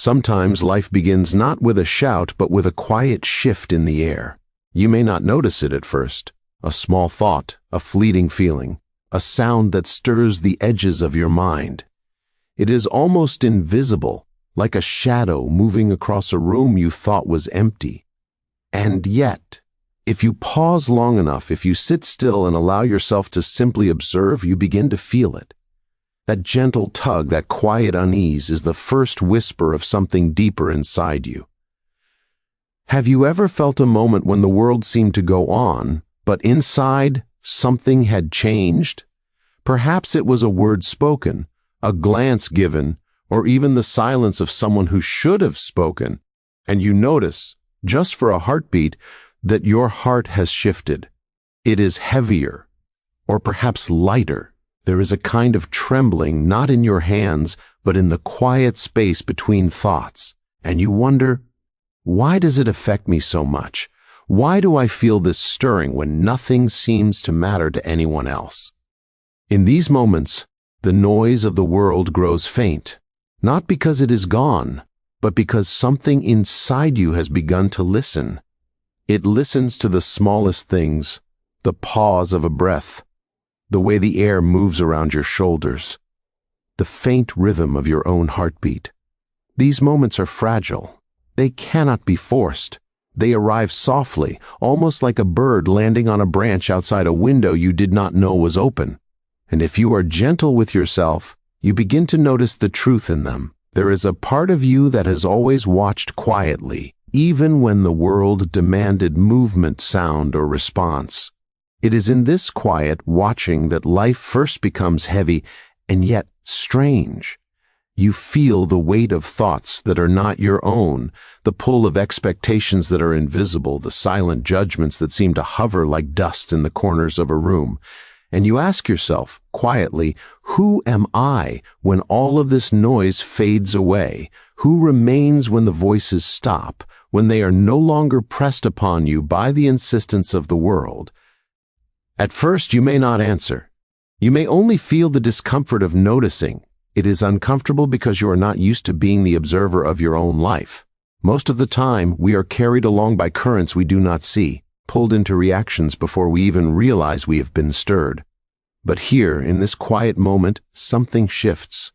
Sometimes life begins not with a shout, but with a quiet shift in the air. You may not notice it at first. A small thought, a fleeting feeling, a sound that stirs the edges of your mind. It is almost invisible, like a shadow moving across a room you thought was empty. And yet, if you pause long enough, if you sit still and allow yourself to simply observe, you begin to feel it. That gentle tug, that quiet unease is the first whisper of something deeper inside you. Have you ever felt a moment when the world seemed to go on, but inside something had changed? Perhaps it was a word spoken, a glance given, or even the silence of someone who should have spoken, and you notice, just for a heartbeat, that your heart has shifted. It is heavier, or perhaps lighter. There is a kind of trembling, not in your hands, but in the quiet space between thoughts, and you wonder, why does it affect me so much? Why do I feel this stirring when nothing seems to matter to anyone else? In these moments, the noise of the world grows faint, not because it is gone, but because something inside you has begun to listen. It listens to the smallest things, the pause of a breath, the way the air moves around your shoulders, the faint rhythm of your own heartbeat. These moments are fragile. They cannot be forced. They arrive softly, almost like a bird landing on a branch outside a window you did not know was open. And if you are gentle with yourself, you begin to notice the truth in them. There is a part of you that has always watched quietly, even when the world demanded movement, sound, or response. It is in this quiet watching that life first becomes heavy and yet strange. You feel the weight of thoughts that are not your own, the pull of expectations that are invisible, the silent judgments that seem to hover like dust in the corners of a room. And you ask yourself, quietly, who am I when all of this noise fades away? Who remains when the voices stop, when they are no longer pressed upon you by the insistence of the world? At first, you may not answer. You may only feel the discomfort of noticing. It is uncomfortable because you are not used to being the observer of your own life. Most of the time, we are carried along by currents we do not see, pulled into reactions before we even realize we have been stirred. But here, in this quiet moment, something shifts.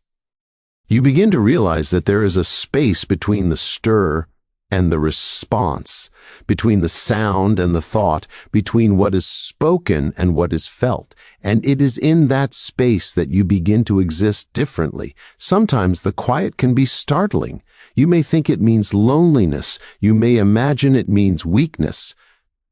You begin to realize that there is a space between the stir and the response, between the sound and the thought, between what is spoken and what is felt. And it is in that space that you begin to exist differently. Sometimes the quiet can be startling. You may think it means loneliness. You may imagine it means weakness.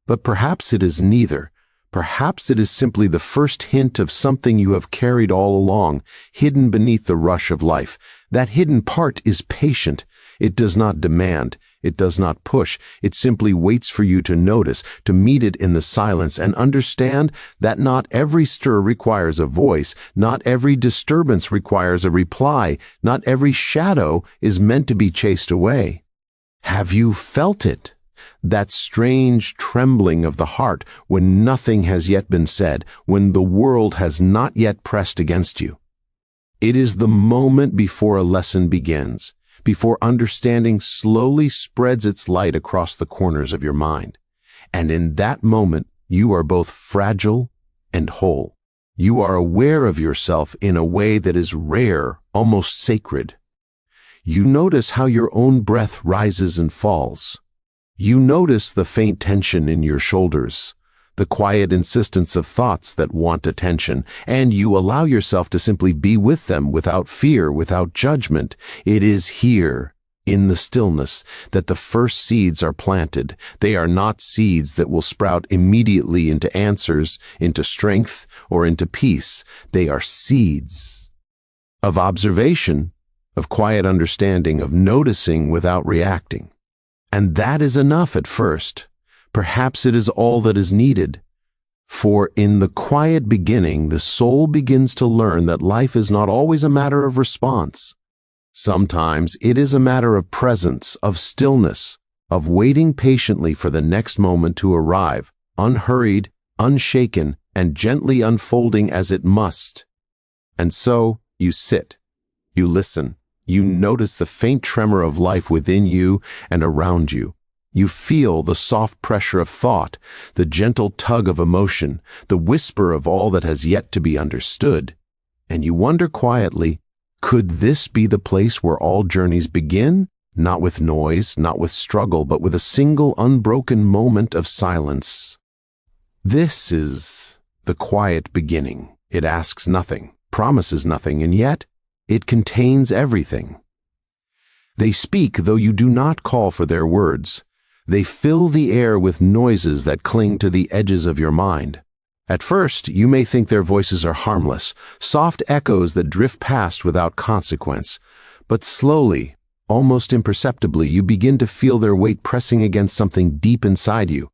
But perhaps it is neither. Perhaps it is simply the first hint of something you have carried all along, hidden beneath the rush of life. That hidden part is patient. It does not demand. It does not push. It simply waits for you to notice, to meet it in the silence, and understand that not every stir requires a voice, not every disturbance requires a reply, not every shadow is meant to be chased away. Have you felt it? That strange trembling of the heart when nothing has yet been said, when the world has not yet pressed against you. It is the moment before a lesson begins, before understanding slowly spreads its light across the corners of your mind. And in that moment, you are both fragile and whole. You are aware of yourself in a way that is rare, almost sacred. You notice how your own breath rises and falls. You notice the faint tension in your shoulders, the quiet insistence of thoughts that want attention, and you allow yourself to simply be with them without fear, without judgment. It is here, in the stillness, that the first seeds are planted. They are not seeds that will sprout immediately into answers, into strength, or into peace. They are seeds of observation, of quiet understanding, of noticing without reacting. And that is enough at first. Perhaps it is all that is needed. For in the quiet beginning, the soul begins to learn that life is not always a matter of response. Sometimes it is a matter of presence, of stillness, of waiting patiently for the next moment to arrive, unhurried, unshaken, and gently unfolding as it must. And so you sit, you listen, You notice the faint tremor of life within you and around you. You feel the soft pressure of thought, the gentle tug of emotion, the whisper of all that has yet to be understood. And you wonder quietly, could this be the place where all journeys begin? Not with noise, not with struggle, but with a single unbroken moment of silence. This is the quiet beginning. It asks nothing, promises nothing, and yet it contains everything. They speak, though you do not call for their words. They fill the air with noises that cling to the edges of your mind. At first, you may think their voices are harmless, soft echoes that drift past without consequence. But slowly, almost imperceptibly, you begin to feel their weight pressing against something deep inside you.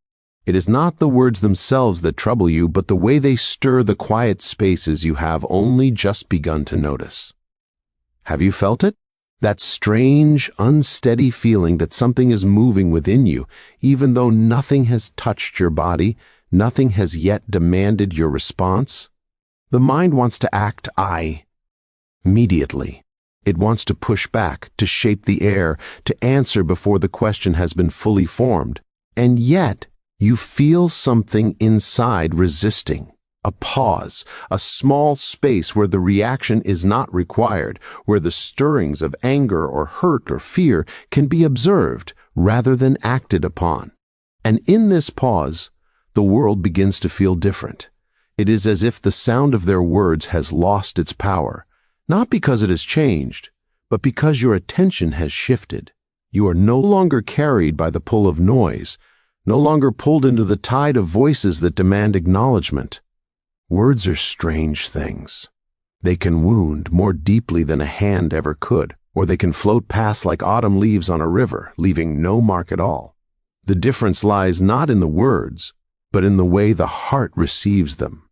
It is not the words themselves that trouble you, but the way they stir the quiet spaces you have only just begun to notice. Have you felt it? That strange, unsteady feeling that something is moving within you, even though nothing has touched your body, nothing has yet demanded your response? The mind wants to act immediately. It wants to push back, to shape the air, to answer before the question has been fully formed. And yet, you feel something inside resisting. A pause, a small space where the reaction is not required, where the stirrings of anger or hurt or fear can be observed rather than acted upon. And in this pause, the world begins to feel different. It is as if the sound of their words has lost its power, not because it has changed, but because your attention has shifted. You are no longer carried by the pull of noise, no longer pulled into the tide of voices that demand acknowledgement. Words are strange things. They can wound more deeply than a hand ever could, or they can float past like autumn leaves on a river, leaving no mark at all. The difference lies not in the words, but in the way the heart receives them.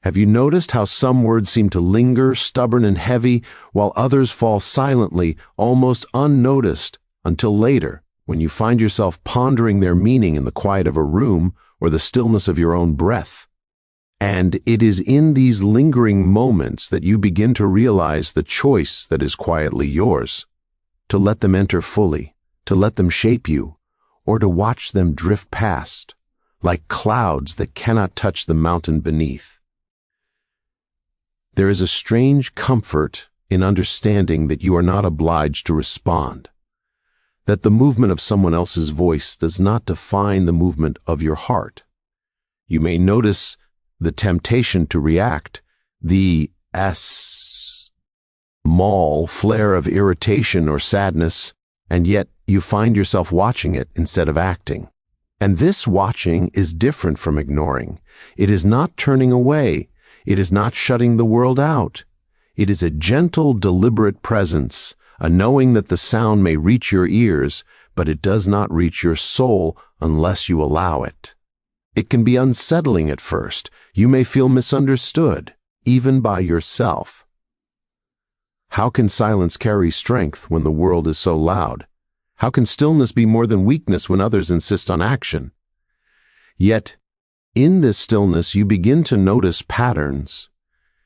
Have you noticed how some words seem to linger, stubborn and heavy, while others fall silently, almost unnoticed, until later, when you find yourself pondering their meaning in the quiet of a room or the stillness of your own breath? And it is in these lingering moments that you begin to realize the choice that is quietly yours, to let them enter fully, to let them shape you, or to watch them drift past, like clouds that cannot touch the mountain beneath. There is a strange comfort in understanding that you are not obliged to respond, that the movement of someone else's voice does not define the movement of your heart. You may notice the temptation to react, the small flare of irritation or sadness, and yet you find yourself watching it instead of acting. And this watching is different from ignoring. It is not turning away. It is not shutting the world out. It is a gentle, deliberate presence, a knowing that the sound may reach your ears, but it does not reach your soul unless you allow it. It can be unsettling at first. You may feel misunderstood, even by yourself. How can silence carry strength when the world is so loud? How can stillness be more than weakness when others insist on action? Yet, in this stillness, you begin to notice patterns.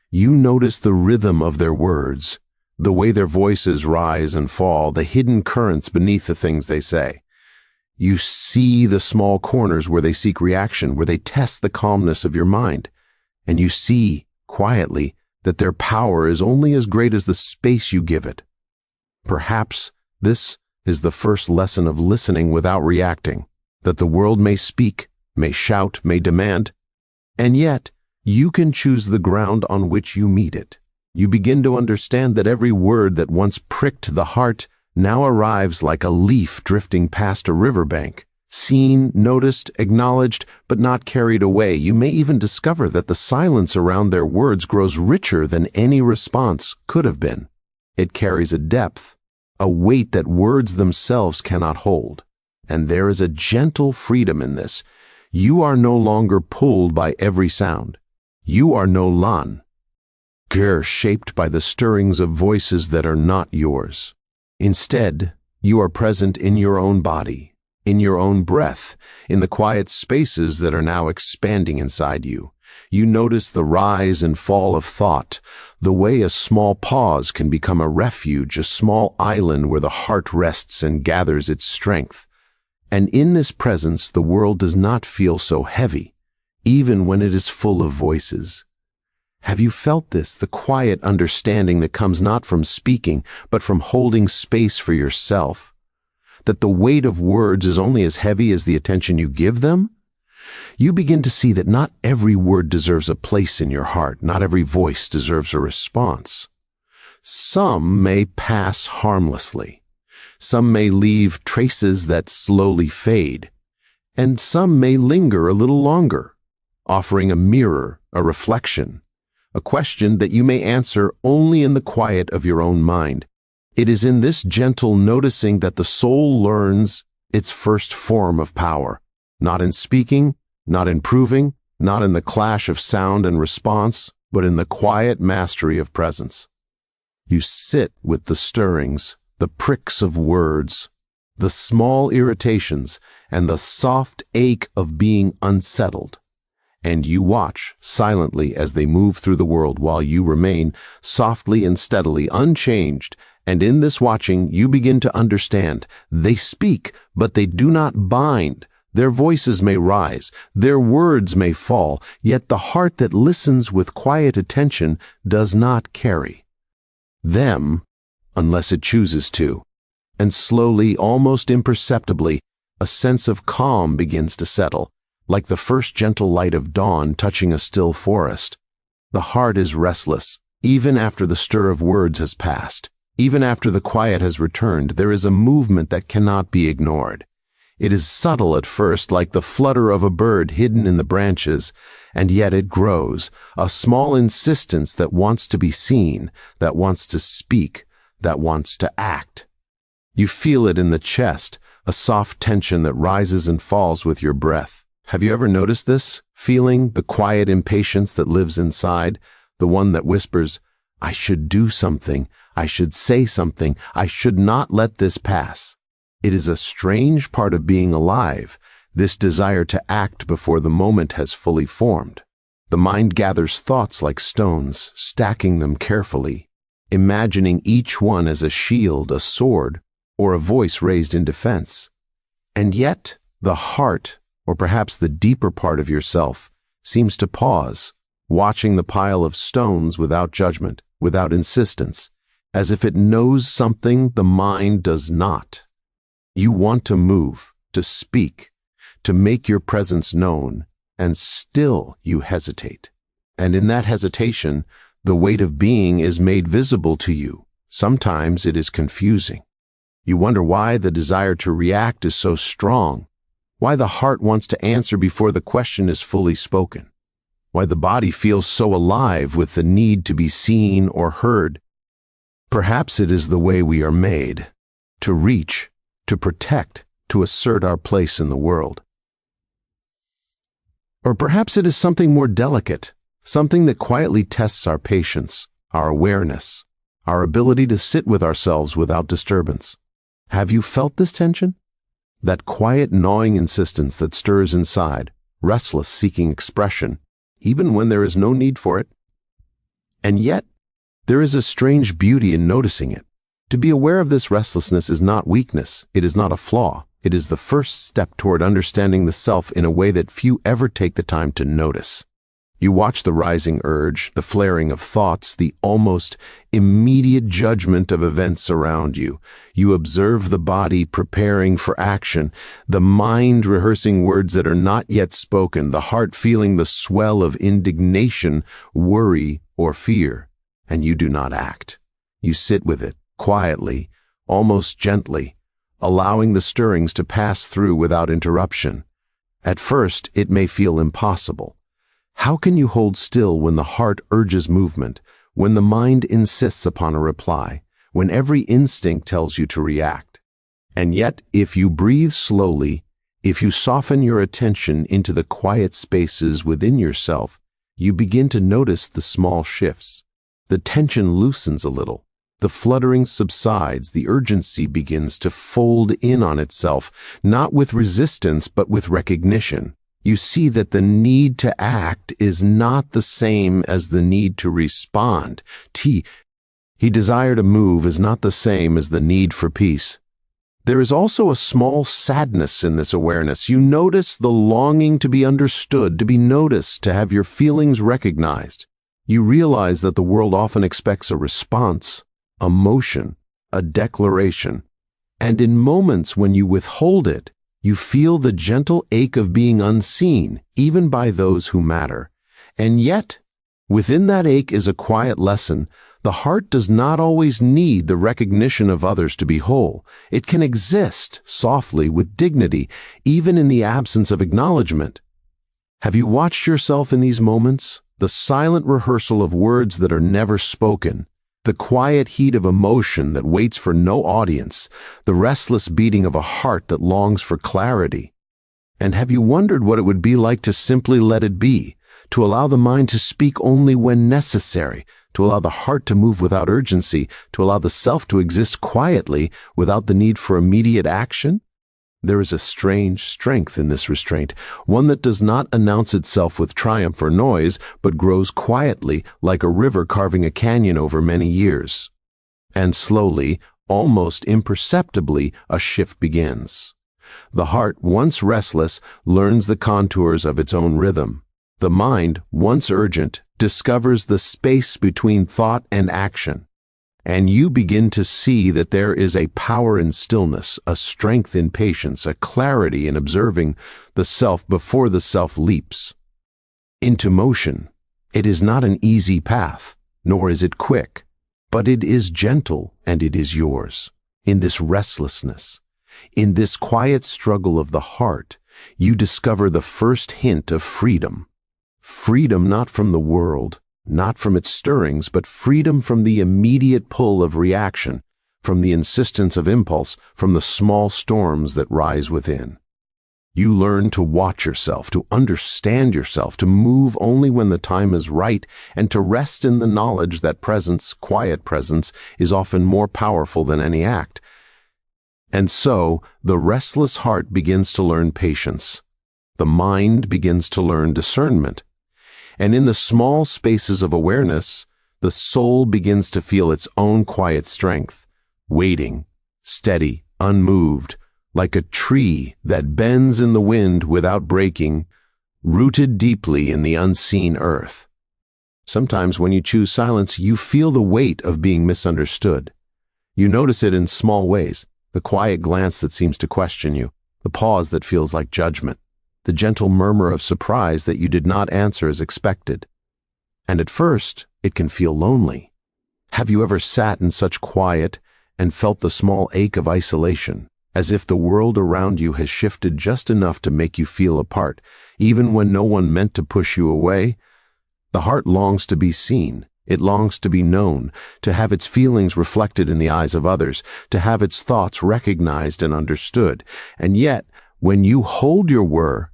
You notice the rhythm of their words, the way their voices rise and fall, the hidden currents beneath the things they say. You see the small corners where they seek reaction, where they test the calmness of your mind. And you see, quietly, that their power is only as great as the space you give it. Perhaps this is the first lesson of listening without reacting, that the world may speak, may shout, may demand, and yet you can choose the ground on which you meet it. You begin to understand that every word that once pricked the heart now arrives like a leaf drifting past a riverbank, seen, noticed, acknowledged, but not carried away. You may even discover that the silence around their words grows richer than any response could have been. It carries a depth, a weight that words themselves cannot hold. And there is a gentle freedom in this. You are no longer pulled by every sound. You are no longer shaped by the stirrings of voices that are not yours. Instead, you are present in your own body, in your own breath, in the quiet spaces that are now expanding inside you. You notice the rise and fall of thought, the way a small pause can become a refuge, a small island where the heart rests and gathers its strength. And in this presence, the world does not feel so heavy, even when it is full of voices. Have you felt this, the quiet understanding that comes not from speaking, but from holding space for yourself? That the weight of words is only as heavy as the attention you give them? You begin to see that not every word deserves a place in your heart, not every voice deserves a response. Some may pass harmlessly. Some may leave traces that slowly fade, and some may linger a little longer, offering a mirror, a reflection, a question that you may answer only in the quiet of your own mind. It is in this gentle noticing that the soul learns its first form of power, not in speaking, not in proving, not in the clash of sound and response, but in the quiet mastery of presence. You sit with the stirrings, the pricks of words, the small irritations, and the soft ache of being unsettled. And you watch silently as they move through the world while you remain softly and steadily unchanged. And in this watching, you begin to understand. They speak, but they do not bind. Their voices may rise, their words may fall, yet the heart that listens with quiet attention does not carry them unless it chooses to. And slowly, almost imperceptibly, a sense of calm begins to settle, like the first gentle light of dawn touching a still forest. The heart is restless, even after the stir of words has passed. Even after the quiet has returned, there is a movement that cannot be ignored. It is subtle at first, like the flutter of a bird hidden in the branches, and yet it grows, a small insistence that wants to be seen, that wants to speak, that wants to act. You feel it in the chest, a soft tension that rises and falls with your breath. Have you ever noticed this feeling, the quiet impatience that lives inside, the one that whispers, "I should do something, I should say something, I should not let this pass"? It is a strange part of being alive, this desire to act before the moment has fully formed. The mind gathers thoughts like stones, stacking them carefully, imagining each one as a shield, a sword, or a voice raised in defense. And yet, the heart, or perhaps the deeper part of yourself, seems to pause, watching the pile of stones without judgment, without insistence, as if it knows something the mind does not. You want to move, to speak, to make your presence known, and still you hesitate. And in that hesitation, the weight of being is made visible to you. Sometimes it is confusing. You wonder why the desire to react is so strong, why the heart wants to answer before the question is fully spoken, why the body feels so alive with the need to be seen or heard. Perhaps it is the way we are made, to reach, to protect, to assert our place in the world. Or perhaps it is something more delicate, something that quietly tests our patience, our awareness, our ability to sit with ourselves without disturbance. Have you felt this tension? That quiet gnawing insistence that stirs inside, restless seeking expression, even when there is no need for it? And yet, there is a strange beauty in noticing it. To be aware of this restlessness is not weakness, it is not a flaw, it is the first step toward understanding the self in a way that few ever take the time to notice. You watch the rising urge, the flaring of thoughts, the almost immediate judgment of events around you. You observe the body preparing for action, the mind rehearsing words that are not yet spoken, the heart feeling the swell of indignation, worry, or fear, and you do not act. You sit with it, quietly, almost gently, allowing the stirrings to pass through without interruption. At first, it may feel impossible. How can you hold still when the heart urges movement, when the mind insists upon a reply, when every instinct tells you to react? And yet, if you breathe slowly, if you soften your attention into the quiet spaces within yourself, you begin to notice the small shifts. The tension loosens a little. The fluttering subsides, the urgency begins to fold in on itself, not with resistance but with recognition. You see that the need to act is not the same as the need to respond. He desire to move is not the same as the need for peace. There is also a small sadness in this awareness. You notice the longing to be understood, to be noticed, to have your feelings recognized. You realize that the world often expects a response, a motion, a declaration. And in moments when you withhold it, you feel the gentle ache of being unseen, even by those who matter. And yet, within that ache is a quiet lesson. The heart does not always need the recognition of others to be whole. It can exist softly with dignity, even in the absence of acknowledgement. Have you watched yourself in these moments? The silent rehearsal of words that are never spoken, the quiet heat of emotion that waits for no audience, the restless beating of a heart that longs for clarity. And have you wondered what it would be like to simply let it be, to allow the mind to speak only when necessary, to allow the heart to move without urgency, to allow the self to exist quietly without the need for immediate action? There is a strange strength in this restraint, one that does not announce itself with triumph or noise, but grows quietly like a river carving a canyon over many years. And slowly, almost imperceptibly, a shift begins. The heart, once restless, learns the contours of its own rhythm. The mind, once urgent, discovers the space between thought and action. And you begin to see that there is a power in stillness, a strength in patience, a clarity in observing the self before the self leaps into motion. It is not an easy path, nor is it quick, but it is gentle and it is yours. In this restlessness, in this quiet struggle of the heart, you discover the first hint of freedom. Freedom not from the world, not from its stirrings, but freedom from the immediate pull of reaction, from the insistence of impulse, from the small storms that rise within. You learn to watch yourself, to understand yourself, to move only when the time is right, and to rest in the knowledge that presence, quiet presence, is often more powerful than any act. And so, the restless heart begins to learn patience. The mind begins to learn discernment. And in the small spaces of awareness, the soul begins to feel its own quiet strength, waiting, steady, unmoved, like a tree that bends in the wind without breaking, rooted deeply in the unseen earth. Sometimes when you choose silence, you feel the weight of being misunderstood. You notice it in small ways, the quiet glance that seems to question you, the pause that feels like judgment, the gentle murmur of surprise that you did not answer as expected. And at first, it can feel lonely. Have you ever sat in such quiet and felt the small ache of isolation, as if the world around you has shifted just enough to make you feel apart, even when no one meant to push you away? The heart longs to be seen. It longs to be known, to have its feelings reflected in the eyes of others, to have its thoughts recognized and understood. And yet, when you hold your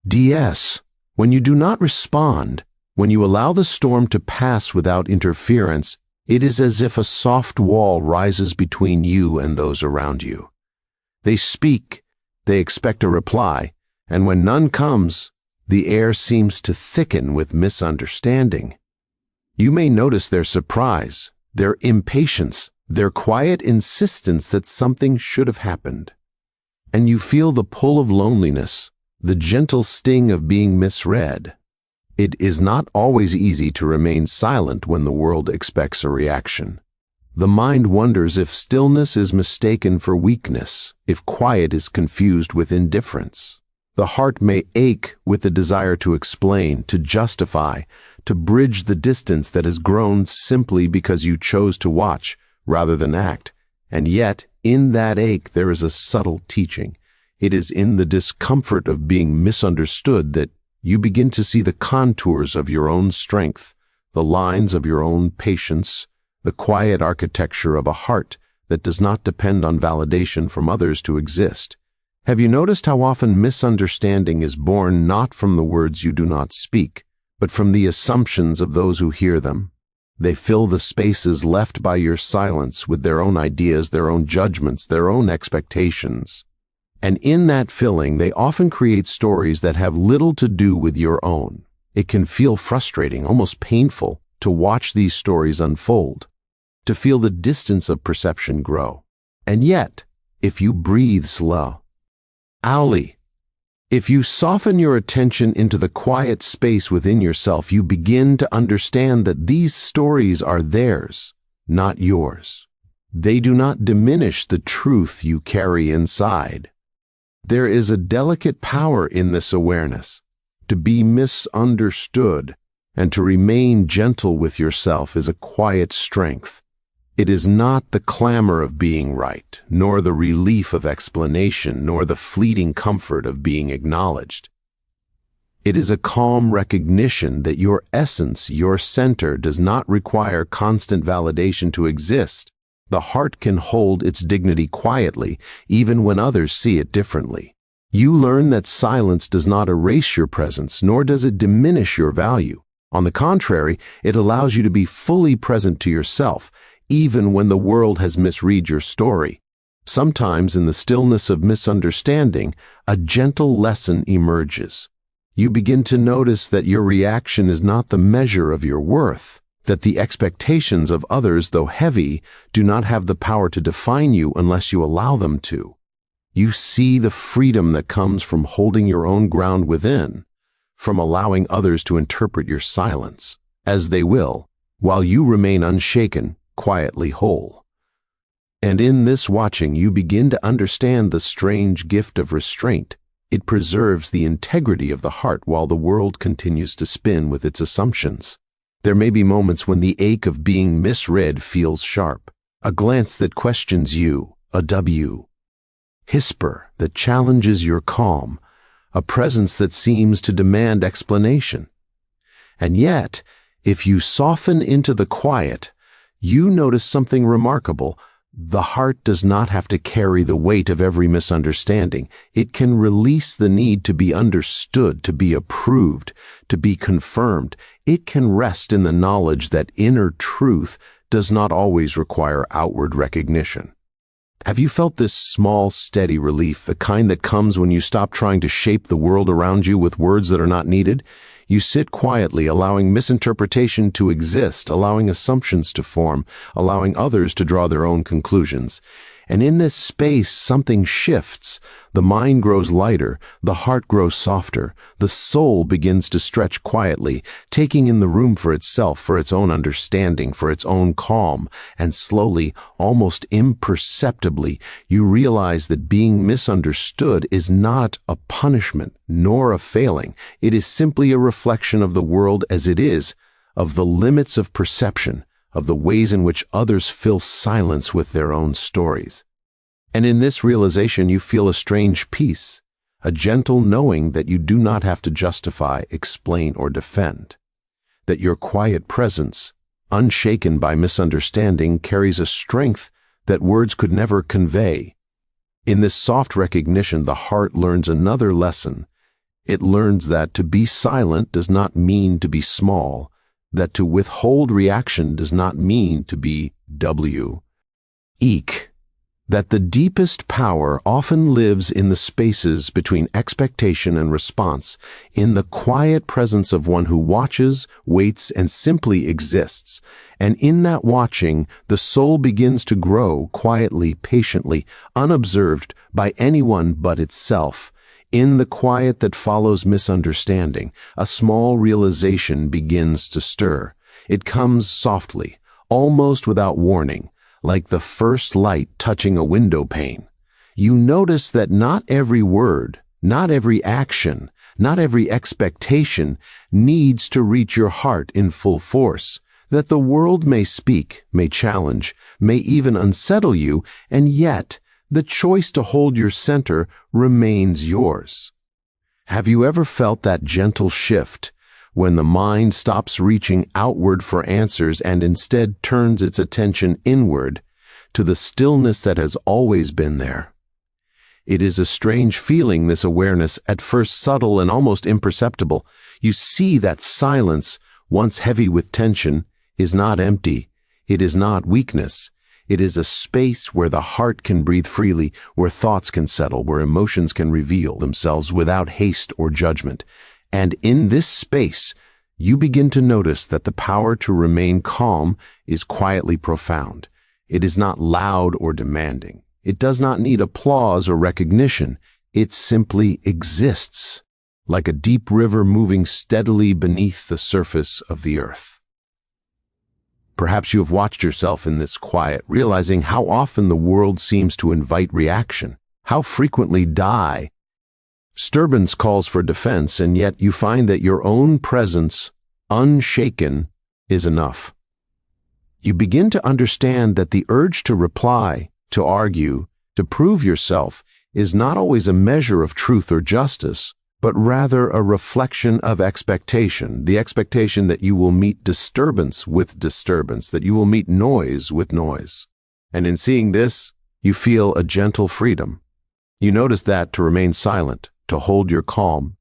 DS, when you do not respond, when you allow the storm to pass without interference, it is as if a soft wall rises between you and those around you. They speak, they expect a reply, and when none comes, the air seems to thicken with misunderstanding. You may notice their surprise, their impatience, their quiet insistence that something should have happened. And you feel the pull of loneliness, the gentle sting of being misread. It is not always easy to remain silent when the world expects a reaction. The mind wonders if stillness is mistaken for weakness, if quiet is confused with indifference. The heart may ache with the desire to explain, to justify, to bridge the distance that has grown simply because you chose to watch rather than act. And yet, in that ache there is a subtle teaching. It is in the discomfort of being misunderstood that you begin to see the contours of your own strength, the lines of your own patience, the quiet architecture of a heart that does not depend on validation from others to exist. Have you noticed how often misunderstanding is born not from the words you do not speak, but from the assumptions of those who hear them? They fill the spaces left by your silence with their own ideas, their own judgments, their own expectations. And in that filling, they often create stories that have little to do with your own. It can feel frustrating, almost painful, to watch these stories unfold, to feel the distance of perception grow. And yet, if you breathe slow, if you soften your attention into the quiet space within yourself, you begin to understand that these stories are theirs, not yours. They do not diminish the truth you carry inside. There is a delicate power in this awareness. To be misunderstood and to remain gentle with yourself is a quiet strength. It is not the clamor of being right, nor the relief of explanation, nor the fleeting comfort of being acknowledged. It is a calm recognition that your essence, your center, does not require constant validation to exist. The heart can hold its dignity quietly, even when others see it differently. You learn that silence does not erase your presence, nor does it diminish your value. On the contrary, it allows you to be fully present to yourself, even when the world has misread your story. Sometimes in the stillness of misunderstanding, a gentle lesson emerges. You begin to notice that your reaction is not the measure of your worth, that the expectations of others, though heavy, do not have the power to define you unless you allow them to. You see the freedom that comes from holding your own ground within, from allowing others to interpret your silence, as they will, while you remain unshaken, quietly whole. And in this watching, you begin to understand the strange gift of restraint. It preserves the integrity of the heart while the world continues to spin with its assumptions. There may be moments when the ache of being misread feels sharp, a glance that questions you, a whisper that challenges your calm, a presence that seems to demand explanation. And yet, if you soften into the quiet, you notice something remarkable. The heart does not have to carry the weight of every misunderstanding. It can release the need to be understood, to be approved, to be confirmed. It can rest in the knowledge that inner truth does not always require outward recognition. Have you felt this small, steady relief, the kind that comes when you stop trying to shape the world around you with words that are not needed? You sit quietly, allowing misinterpretation to exist, allowing assumptions to form, allowing others to draw their own conclusions. And in this space, something shifts. The mind grows lighter, the heart grows softer, the soul begins to stretch quietly, taking in the room for itself, for its own understanding, for its own calm. And slowly, almost imperceptibly, you realize that being misunderstood is not a punishment, nor a failing. It is simply a reflection of the world as it is, of the limits of perception, of the ways in which others fill silence with their own stories. And in this realization, you feel a strange peace, a gentle knowing that you do not have to justify, explain, or defend, that your quiet presence, unshaken by misunderstanding, carries a strength that words could never convey. In this soft recognition, the heart learns another lesson. It learns that to be silent does not mean to be small, that to withhold reaction does not mean to be weak, that the deepest power often lives in the spaces between expectation and response, in the quiet presence of one who watches, waits, and simply exists. And in that watching, the soul begins to grow quietly, patiently, unobserved by anyone but itself. In the quiet that follows misunderstanding, a small realization begins to stir. It comes softly, almost without warning, like the first light touching a window pane. You notice that not every word, not every action, not every expectation needs to reach your heart in full force, that the world may speak, may challenge, may even unsettle you, and yet the choice to hold your center remains yours. Have you ever felt that gentle shift when the mind stops reaching outward for answers and instead turns its attention inward to the stillness that has always been there? It is a strange feeling, this awareness, at first subtle and almost imperceptible. You see that silence, once heavy with tension, is not empty. It is not weakness. It is a space where the heart can breathe freely, where thoughts can settle, where emotions can reveal themselves without haste or judgment. And in this space, you begin to notice that the power to remain calm is quietly profound. It is not loud or demanding. It does not need applause or recognition. It simply exists, like a deep river moving steadily beneath the surface of the earth. Perhaps you have watched yourself in this quiet, realizing how often the world seems to invite reaction, how frequently disturbance calls for defense, and yet you find that your own presence, unshaken, is enough. You begin to understand that the urge to reply, to argue, to prove yourself is not always a measure of truth or justice, but rather a reflection of expectation, the expectation that you will meet disturbance with disturbance, that you will meet noise with noise. And in seeing this, you feel a gentle freedom. You notice that to remain silent, to hold your calm,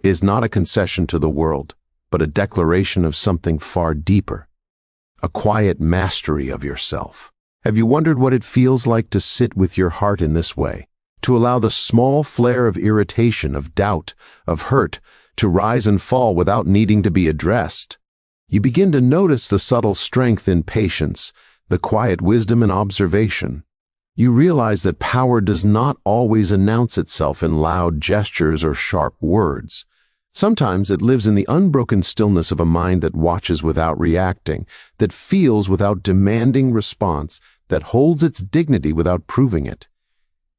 is not a concession to the world, but a declaration of something far deeper, a quiet mastery of yourself. Have you wondered what it feels like to sit with your heart in this way? To allow the small flare of irritation, of doubt, of hurt, to rise and fall without needing to be addressed? You begin to notice the subtle strength in patience, the quiet wisdom in observation. You realize that power does not always announce itself in loud gestures or sharp words. Sometimes it lives in the unbroken stillness of a mind that watches without reacting, that feels without demanding response, that holds its dignity without proving it.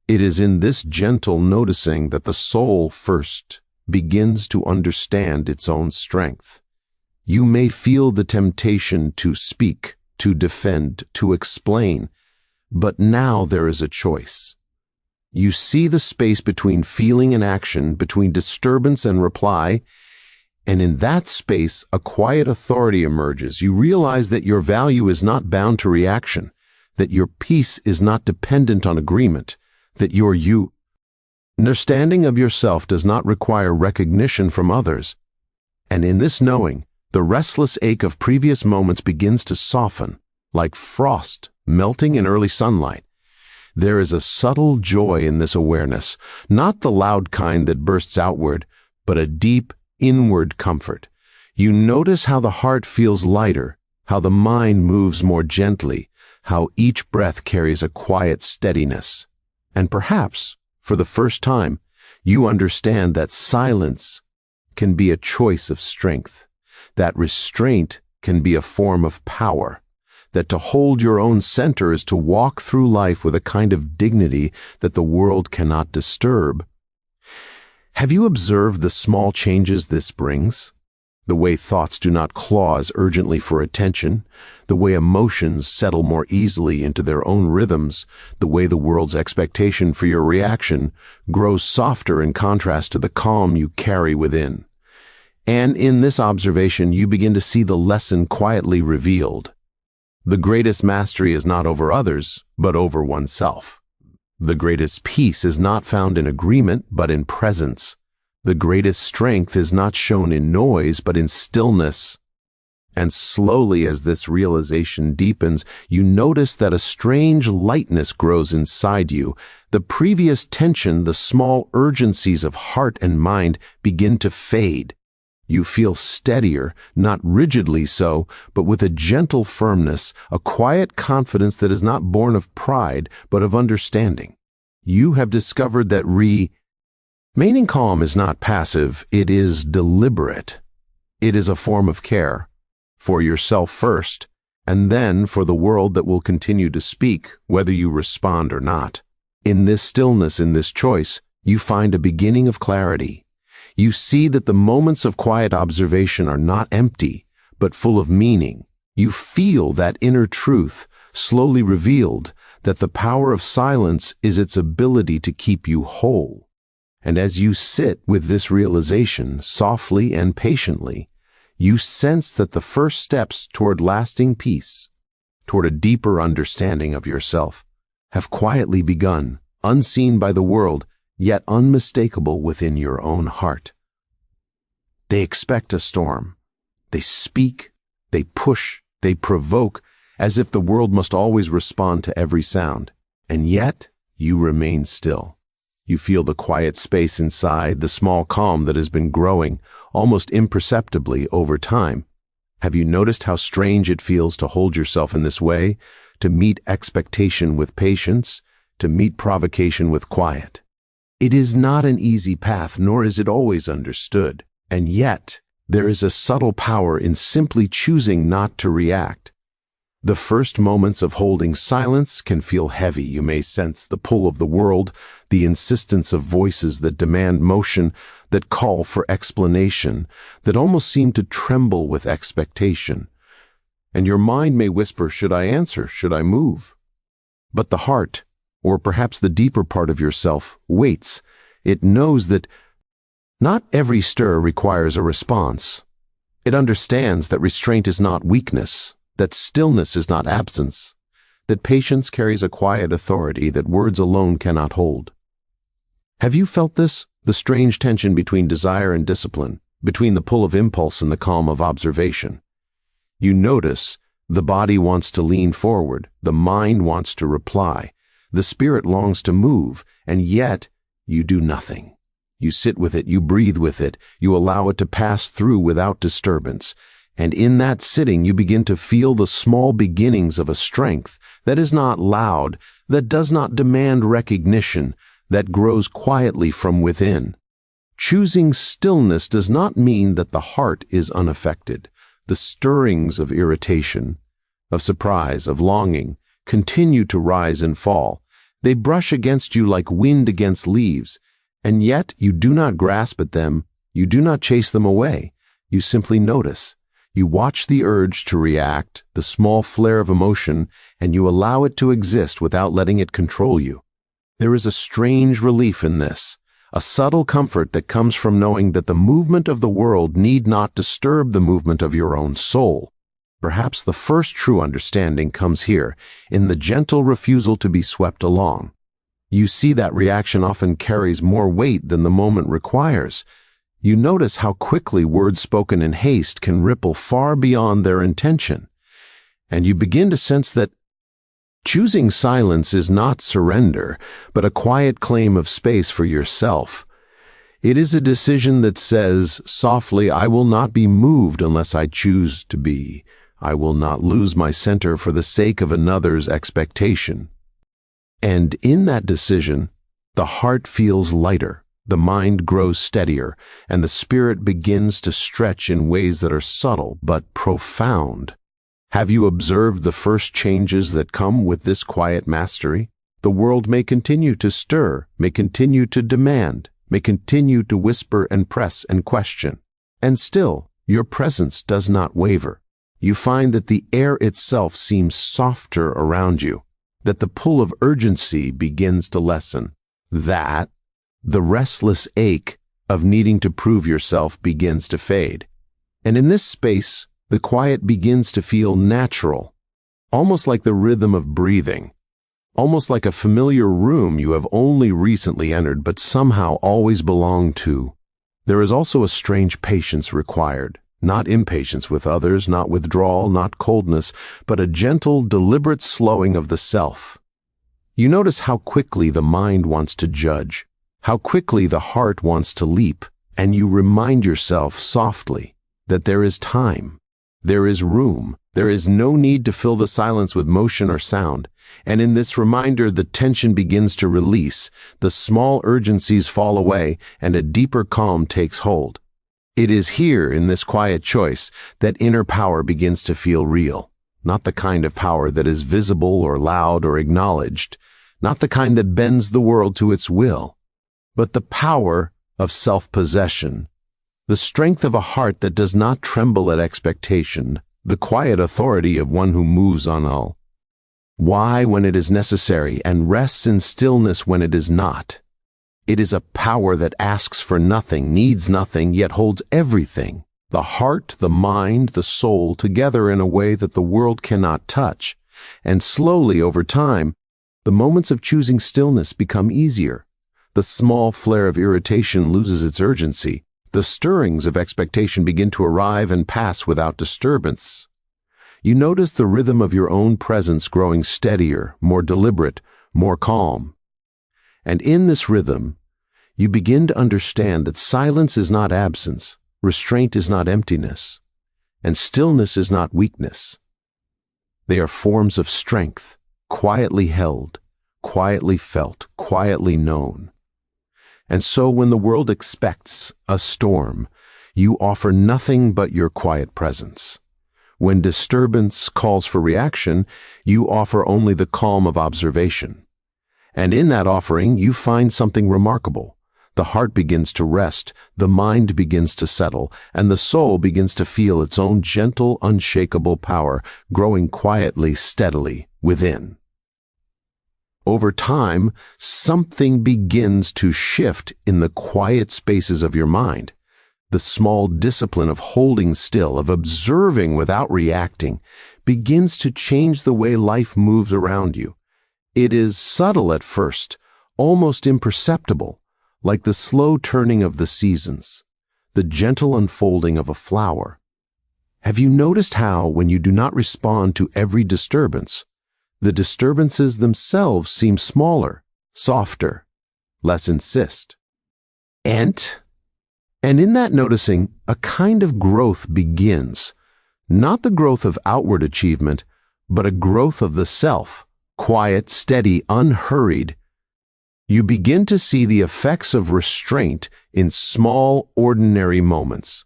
It is in this gentle noticing that the soul first begins to understand its own strength. You may feel the temptation to speak, to defend, to explain, but now there is a choice. You see the space between feeling and action, between disturbance and reply, and in that space a quiet authority emerges. You realize that your value is not bound to reaction, that your peace is not dependent on agreement, that your understanding of yourself does not require recognition from others. And in this knowing, the restless ache of previous moments begins to soften, like frost melting in early sunlight. There is a subtle joy in this awareness, not the loud kind that bursts outward, but a deep, inward comfort. You notice how the heart feels lighter, how the mind moves more gently, how each breath carries a quiet steadiness. And perhaps, for the first time, you understand that silence can be a choice of strength, that restraint can be a form of power, that to hold your own center is to walk through life with a kind of dignity that the world cannot disturb. Have you observed the small changes this brings? The way thoughts do not claw as urgently for attention, the way emotions settle more easily into their own rhythms, the way the world's expectation for your reaction grows softer in contrast to the calm you carry within. And in this observation, you begin to see the lesson quietly revealed. The greatest mastery is not over others, but over oneself. The greatest peace is not found in agreement, but in presence. The greatest strength is not shown in noise, but in stillness. And slowly, as this realization deepens, you notice that a strange lightness grows inside you. The previous tension, the small urgencies of heart and mind begin to fade. You feel steadier, not rigidly so, but with a gentle firmness, a quiet confidence that is not born of pride, but of understanding. You have discovered that remaining calm is not passive, it is deliberate. It is a form of care, for yourself first, and then for the world that will continue to speak, whether you respond or not. In this stillness, in this choice, you find a beginning of clarity. You see that the moments of quiet observation are not empty, but full of meaning. You feel that inner truth, slowly revealed, that the power of silence is its ability to keep you whole. And as you sit with this realization, softly and patiently, you sense that the first steps toward lasting peace, toward a deeper understanding of yourself, have quietly begun, unseen by the world, yet unmistakable within your own heart. They expect a storm. They speak, they push, they provoke, as if the world must always respond to every sound. And yet, you remain still. You feel the quiet space inside, the small calm that has been growing, almost imperceptibly over time. Have you noticed how strange it feels to hold yourself in this way, to meet expectation with patience, to meet provocation with quiet? It is not an easy path, nor is it always understood. And yet, there is a subtle power in simply choosing not to react. The first moments of holding silence can feel heavy. You may sense the pull of the world, the insistence of voices that demand motion, that call for explanation, that almost seem to tremble with expectation. And your mind may whisper, should I answer? Should I move? But the heart, or perhaps the deeper part of yourself, waits. It knows that not every stir requires a response. It understands that restraint is not weakness, that stillness is not absence, that patience carries a quiet authority that words alone cannot hold. Have you felt this? The strange tension between desire and discipline, between the pull of impulse and the calm of observation. You notice the body wants to lean forward, the mind wants to reply, the spirit longs to move, and yet you do nothing. You sit with it, you breathe with it, you allow it to pass through without disturbance. And in that sitting, you begin to feel the small beginnings of a strength that is not loud, that does not demand recognition, that grows quietly from within. Choosing stillness does not mean that the heart is unaffected. The stirrings of irritation, of surprise, of longing, continue to rise and fall. They brush against you like wind against leaves, and yet you do not grasp at them, you do not chase them away, you simply notice. You watch the urge to react, the small flare of emotion, and you allow it to exist without letting it control you. There is a strange relief in this, a subtle comfort that comes from knowing that the movement of the world need not disturb the movement of your own soul. Perhaps the first true understanding comes here, in the gentle refusal to be swept along. You see that reaction often carries more weight than the moment requires. You notice how quickly words spoken in haste can ripple far beyond their intention. And you begin to sense that choosing silence is not surrender, but a quiet claim of space for yourself. It is a decision that says, softly, I will not be moved unless I choose to be. I will not lose my center for the sake of another's expectation. And in that decision, the heart feels lighter. The mind grows steadier, and the spirit begins to stretch in ways that are subtle but profound. Have you observed the first changes that come with this quiet mastery? The world may continue to stir, may continue to demand, may continue to whisper and press and question. And still, your presence does not waver. You find that the air itself seems softer around you, that the pull of urgency begins to lessen, that the restless ache of needing to prove yourself begins to fade. And in this space, the quiet begins to feel natural, almost like the rhythm of breathing, almost like a familiar room you have only recently entered but somehow always belonged to. There is also a strange patience required, not impatience with others, not withdrawal, not coldness, but a gentle, deliberate slowing of the self. You notice how quickly the mind wants to judge, how quickly the heart wants to leap, and you remind yourself softly that there is time, there is room, there is no need to fill the silence with motion or sound, and in this reminder the tension begins to release, the small urgencies fall away, and a deeper calm takes hold. It is here, in this quiet choice, that inner power begins to feel real, not the kind of power that is visible or loud or acknowledged, not the kind that bends the world to its will, but the power of self-possession, the strength of a heart that does not tremble at expectation, the quiet authority of one who moves on all. Why when it is necessary and rests in stillness when it is not. It is a power that asks for nothing, needs nothing, yet holds everything, the heart, the mind, the soul, together in a way that the world cannot touch. And slowly, over time, the moments of choosing stillness become easier. The small flare of irritation loses its urgency. The stirrings of expectation begin to arrive and pass without disturbance. You notice the rhythm of your own presence growing steadier, more deliberate, more calm. And in this rhythm, you begin to understand that silence is not absence, restraint is not emptiness, and stillness is not weakness. They are forms of strength, quietly held, quietly felt, quietly known. And so when the world expects a storm, you offer nothing but your quiet presence. When disturbance calls for reaction, you offer only the calm of observation. And in that offering, you find something remarkable. The heart begins to rest, the mind begins to settle, and the soul begins to feel its own gentle, unshakable power growing quietly, steadily within. Over time, something begins to shift in the quiet spaces of your mind. The small discipline of holding still, of observing without reacting, begins to change the way life moves around you. It is subtle at first, almost imperceptible, like the slow turning of the seasons, the gentle unfolding of a flower. Have you noticed how, when you do not respond to every disturbance, the disturbances themselves seem smaller, softer, less insist? And in that noticing, a kind of growth begins, not the growth of outward achievement, but a growth of the self, quiet, steady, unhurried. You begin to see the effects of restraint in small, ordinary moments.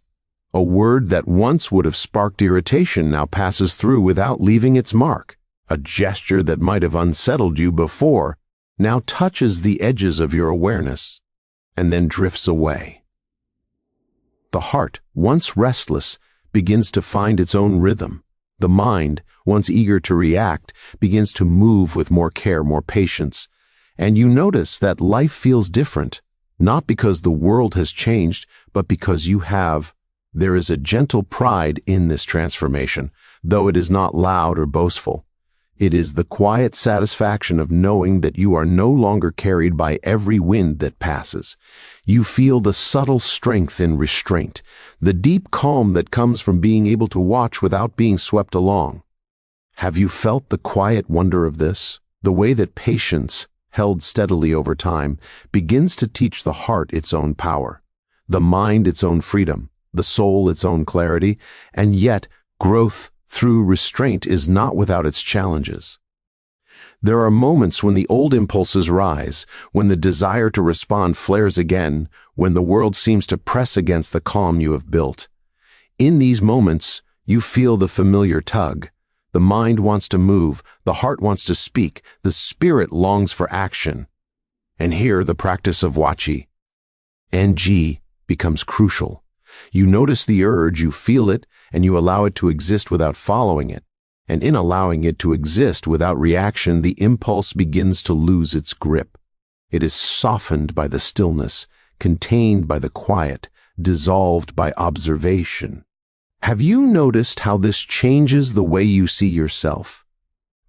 A word that once would have sparked irritation now passes through without leaving its mark. A gesture that might have unsettled you before now touches the edges of your awareness and then drifts away. The heart, once restless, begins to find its own rhythm. The mind, once eager to react, begins to move with more care, more patience. And you notice that life feels different, not because the world has changed, but because you have. There is a gentle pride in this transformation, though it is not loud or boastful. It is the quiet satisfaction of knowing that you are no longer carried by every wind that passes. You feel the subtle strength in restraint, the deep calm that comes from being able to watch without being swept along. Have you felt the quiet wonder of this? The way that patience, held steadily over time, begins to teach the heart its own power, the mind its own freedom, the soul its own clarity, and yet growth through restraint is not without its challenges. There are moments when the old impulses rise, when the desire to respond flares again, when the world seems to press against the calm you have built. In these moments, you feel the familiar tug. The mind wants to move, the heart wants to speak, the spirit longs for action. And here the practice of Wachi, NG, becomes crucial. You notice the urge, you feel it, and you allow it to exist without following it. And in allowing it to exist without reaction, the impulse begins to lose its grip. It is softened by the stillness, contained by the quiet, dissolved by observation. Have you noticed how this changes the way you see yourself?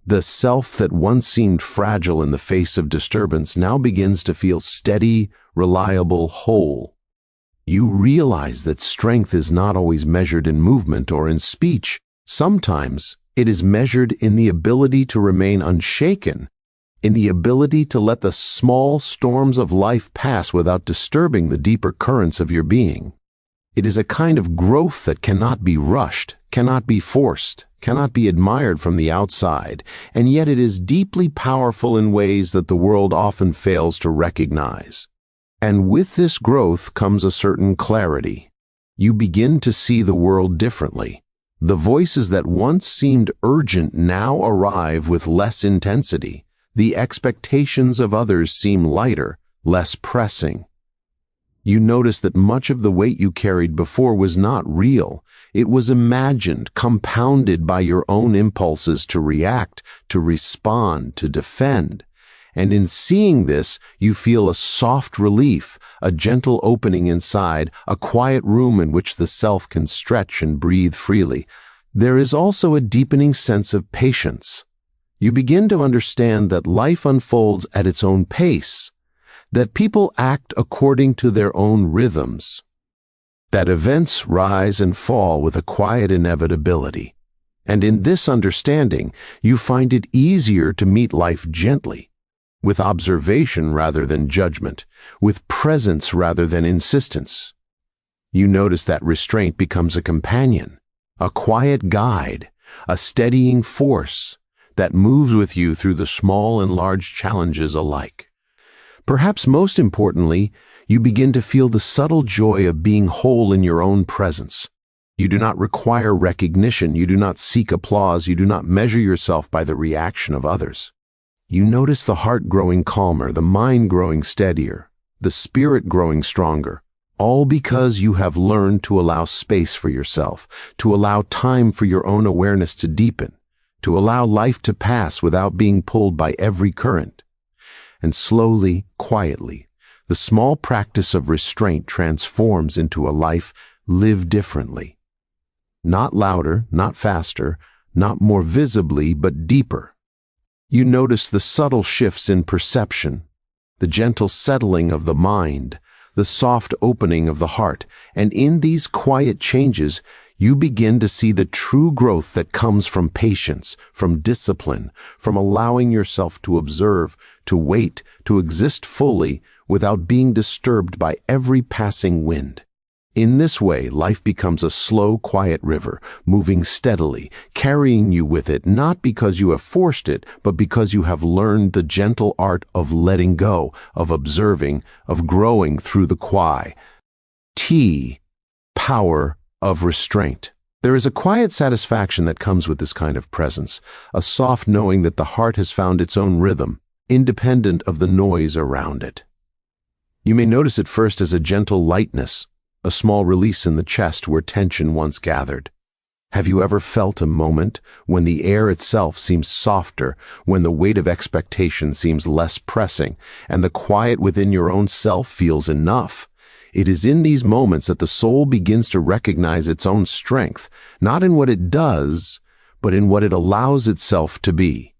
The self that once seemed fragile in the face of disturbance now begins to feel steady, reliable, whole. You realize that strength is not always measured in movement or in speech. Sometimes it is measured in the ability to remain unshaken, in the ability to let the small storms of life pass without disturbing the deeper currents of your being. It is a kind of growth that cannot be rushed, cannot be forced, cannot be admired from the outside, and yet it is deeply powerful in ways that the world often fails to recognize. And with this growth comes a certain clarity. You begin to see the world differently. The voices that once seemed urgent now arrive with less intensity. The expectations of others seem lighter, less pressing. You notice that much of the weight you carried before was not real. It was imagined, compounded by your own impulses to react, to respond, to defend. And in seeing this, you feel a soft relief, a gentle opening inside, a quiet room in which the self can stretch and breathe freely. There is also a deepening sense of patience. You begin to understand that life unfolds at its own pace, that people act according to their own rhythms, that events rise and fall with a quiet inevitability. And in this understanding, you find it easier to meet life gently, with observation rather than judgment, with presence rather than insistence. You notice that restraint becomes a companion, a quiet guide, a steadying force that moves with you through the small and large challenges alike. Perhaps most importantly, you begin to feel the subtle joy of being whole in your own presence. You do not require recognition, you do not seek applause, you do not measure yourself by the reaction of others. You notice the heart growing calmer, the mind growing steadier, the spirit growing stronger, all because you have learned to allow space for yourself, to allow time for your own awareness to deepen, to allow life to pass without being pulled by every current. And slowly, quietly, the small practice of restraint transforms into a life lived differently. Not louder, not faster, not more visibly, but deeper. You notice the subtle shifts in perception, the gentle settling of the mind, the soft opening of the heart, and in these quiet changes, you begin to see the true growth that comes from patience, from discipline, from allowing yourself to observe, to wait, to exist fully without being disturbed by every passing wind. In this way, life becomes a slow, quiet river, moving steadily, carrying you with it, not because you have forced it, but because you have learned the gentle art of letting go, of observing, of growing through the quiet. Power of restraint. There is a quiet satisfaction that comes with this kind of presence, a soft knowing that the heart has found its own rhythm, independent of the noise around it. You may notice it first as a gentle lightness, a small release in the chest where tension once gathered. Have you ever felt a moment when the air itself seems softer, when the weight of expectation seems less pressing, and the quiet within your own self feels enough? It is in these moments that the soul begins to recognize its own strength, not in what it does, but in what it allows itself to be.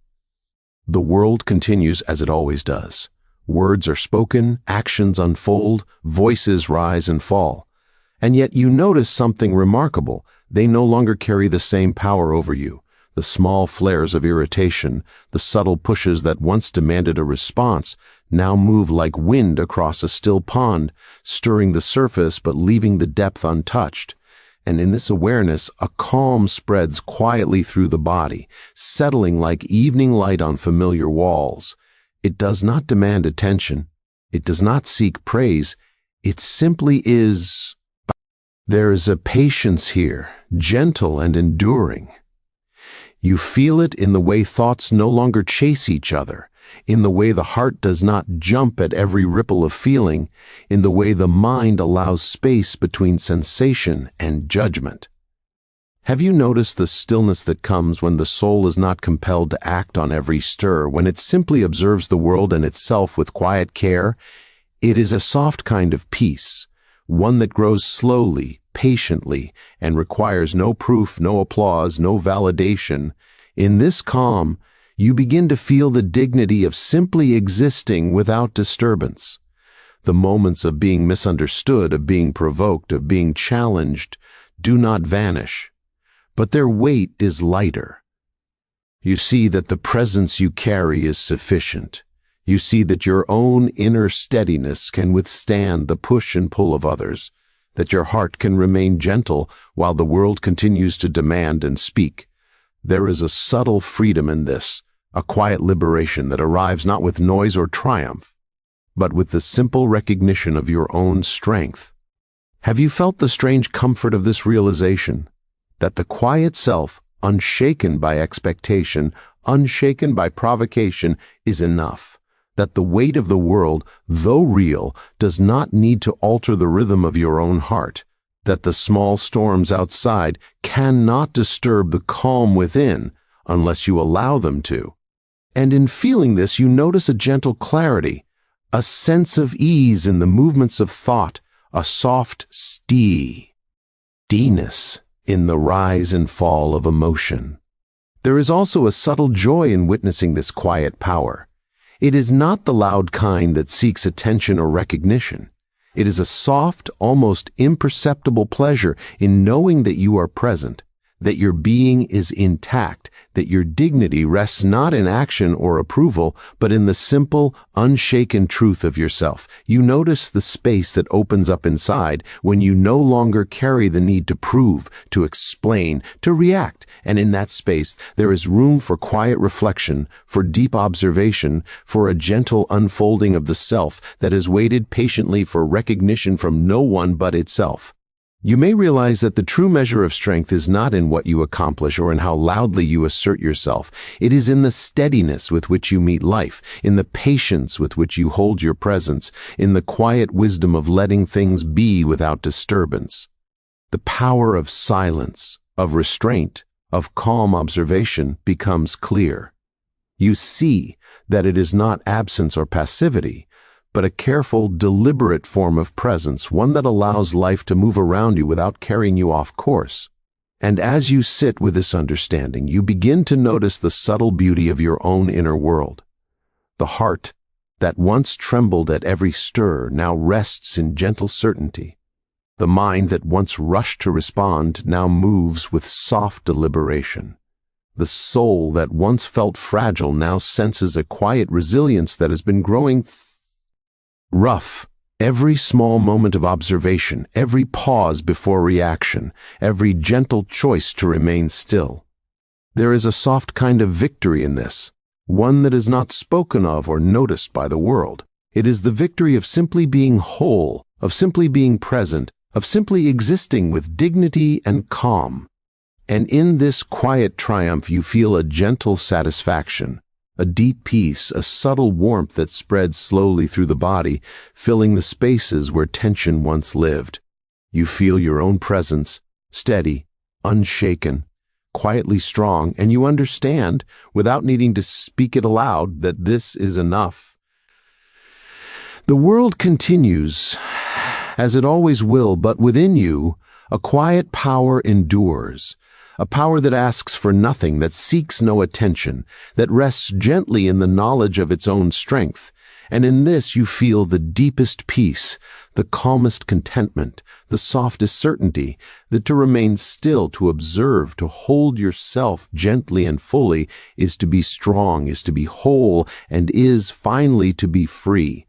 The world continues as it always does. Words are spoken, actions unfold, voices rise and fall. And yet you notice something remarkable. They no longer carry the same power over you. The small flares of irritation, the subtle pushes that once demanded a response, now move like wind across a still pond, stirring the surface but leaving the depth untouched. And in this awareness, a calm spreads quietly through the body, settling like evening light on familiar walls. It does not demand attention. It does not seek praise. It simply is. There is a patience here, gentle and enduring. You feel it in the way thoughts no longer chase each other, in the way the heart does not jump at every ripple of feeling, in the way the mind allows space between sensation and judgment. Have you noticed the stillness that comes when the soul is not compelled to act on every stir, when it simply observes the world and itself with quiet care? It is a soft kind of peace, one that grows slowly, patiently, and requires no proof, no applause, no validation. In this calm, you begin to feel the dignity of simply existing without disturbance. The moments of being misunderstood, of being provoked, of being challenged, do not vanish, but their weight is lighter. You see that the presence you carry is sufficient. You see that your own inner steadiness can withstand the push and pull of others, that your heart can remain gentle while the world continues to demand and speak. There is a subtle freedom in this, a quiet liberation that arrives not with noise or triumph, but with the simple recognition of your own strength. Have you felt the strange comfort of this realization, that the quiet self, unshaken by expectation, unshaken by provocation, is enough? That the weight of the world, though real, does not need to alter the rhythm of your own heart, that the small storms outside cannot disturb the calm within unless you allow them to. And in feeling this, you notice a gentle clarity, a sense of ease in the movements of thought, a soft steadiness in the rise and fall of emotion. There is also a subtle joy in witnessing this quiet power. It is not the loud kind that seeks attention or recognition. It is a soft, almost imperceptible pleasure in knowing that you are present, that your being is intact, that your dignity rests not in action or approval, but in the simple, unshaken truth of yourself. You notice the space that opens up inside when you no longer carry the need to prove, to explain, to react, and in that space there is room for quiet reflection, for deep observation, for a gentle unfolding of the self that has waited patiently for recognition from no one but itself. You may realize that the true measure of strength is not in what you accomplish or in how loudly you assert yourself. It is in the steadiness with which you meet life, in the patience with which you hold your presence, in the quiet wisdom of letting things be without disturbance. The power of silence, of restraint, of calm observation becomes clear. You see that it is not absence or passivity, but a careful, deliberate form of presence, one that allows life to move around you without carrying you off course. And as you sit with this understanding, you begin to notice the subtle beauty of your own inner world. The heart that once trembled at every stir now rests in gentle certainty. The mind that once rushed to respond now moves with soft deliberation. The soul that once felt fragile now senses a quiet resilience that has been growing rough. Every small moment of observation, every pause before reaction, every gentle choice to remain still. There is a soft kind of victory in this, one that is not spoken of or noticed by the world. It is the victory of simply being whole, of simply being present, of simply existing with dignity and calm. And in this quiet triumph you feel a gentle satisfaction, a deep peace, a subtle warmth that spreads slowly through the body, filling the spaces where tension once lived. You feel your own presence, steady, unshaken, quietly strong, and you understand, without needing to speak it aloud, that this is enough. The world continues, as it always will, but within you, a quiet power endures. A power that asks for nothing, that seeks no attention, that rests gently in the knowledge of its own strength. And in this you feel the deepest peace, the calmest contentment, the softest certainty, that to remain still, to observe, to hold yourself gently and fully, is to be strong, is to be whole, and is finally to be free.